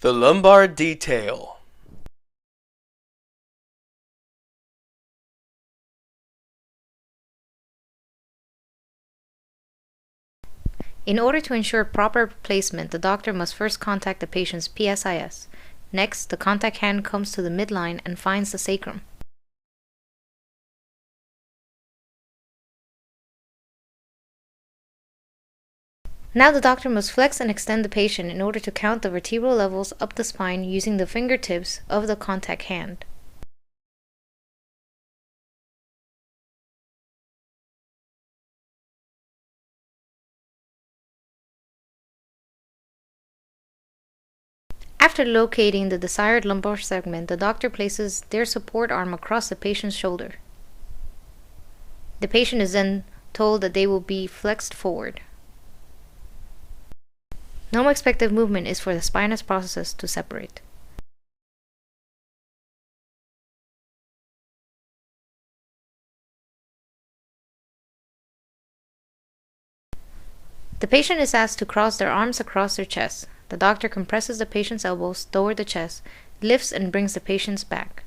The lumbar detail. In order to ensure proper placement, the doctor must first contact the patient's PSIS. Next, the contact hand comes to the midline and finds the sacrum. Now the doctor must flex and extend the patient in order to count the vertebral levels up the spine using the fingertips of the contact hand. After locating the desired lumbar segment, the doctor places their support arm across the patient's shoulder. The patient is then told that they will be flexed forward. Normal expected movement is for the spinous processes to separate. The patient is asked to cross their arms across their chest. The doctor compresses the patient's elbows toward the chest, lifts and brings the patient's back.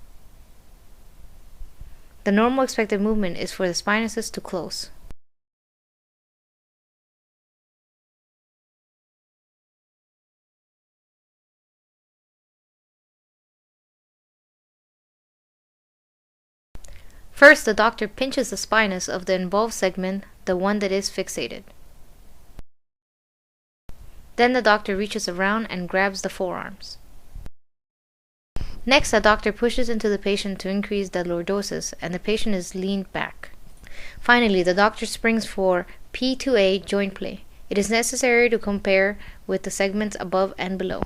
The normal expected movement is for the spinuses to close. First, the doctor pinches the spinous of the involved segment, the one that is fixated. Then the doctor reaches around and grabs the forearms. Next, the doctor pushes into the patient to increase the lordosis, and the patient is leaned back. Finally, the doctor springs for P2A joint play. It is necessary to compare with the segments above and below.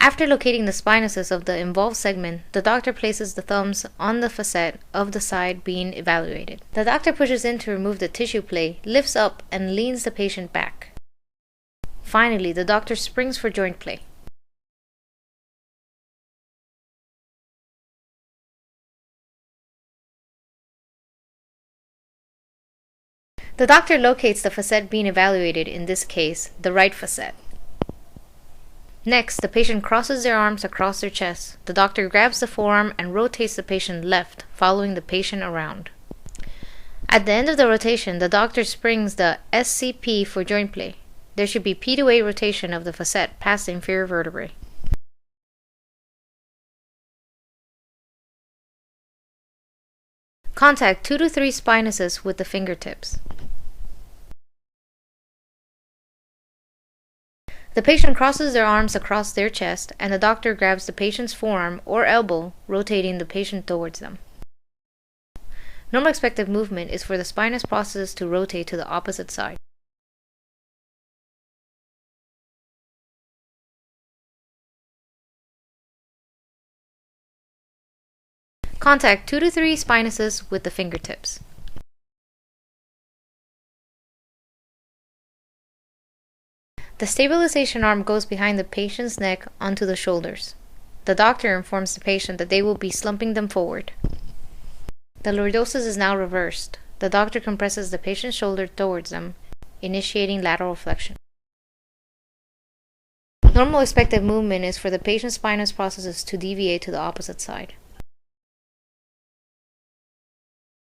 After locating the spinuses of the involved segment, the doctor places the thumbs on the facet of the side being evaluated. The doctor pushes in to remove the tissue play, lifts up, and leans the patient back. Finally, the doctor springs for joint play. The doctor locates the facet being evaluated, in this case, the right facet. Next, the patient crosses their arms across their chest. The doctor grabs the forearm and rotates the patient left, following the patient around. At the end of the rotation, the doctor springs the SCP for joint play. There should be P2A rotation of the facet past the inferior vertebrae. Contact 2 to 3 spinuses with the fingertips. The patient crosses their arms across their chest, and the doctor grabs the patient's forearm or elbow, rotating the patient towards them. Normal expected movement is for the spinous processes to rotate to the opposite side. Contact 2 to 3 spinuses with the fingertips. The stabilization arm goes behind the patient's neck onto the shoulders. The doctor informs the patient that they will be slumping them forward. The lordosis is now reversed. The doctor compresses the patient's shoulder towards them, initiating lateral flexion. Normal expected movement is for the patient's spinous processes to deviate to the opposite side.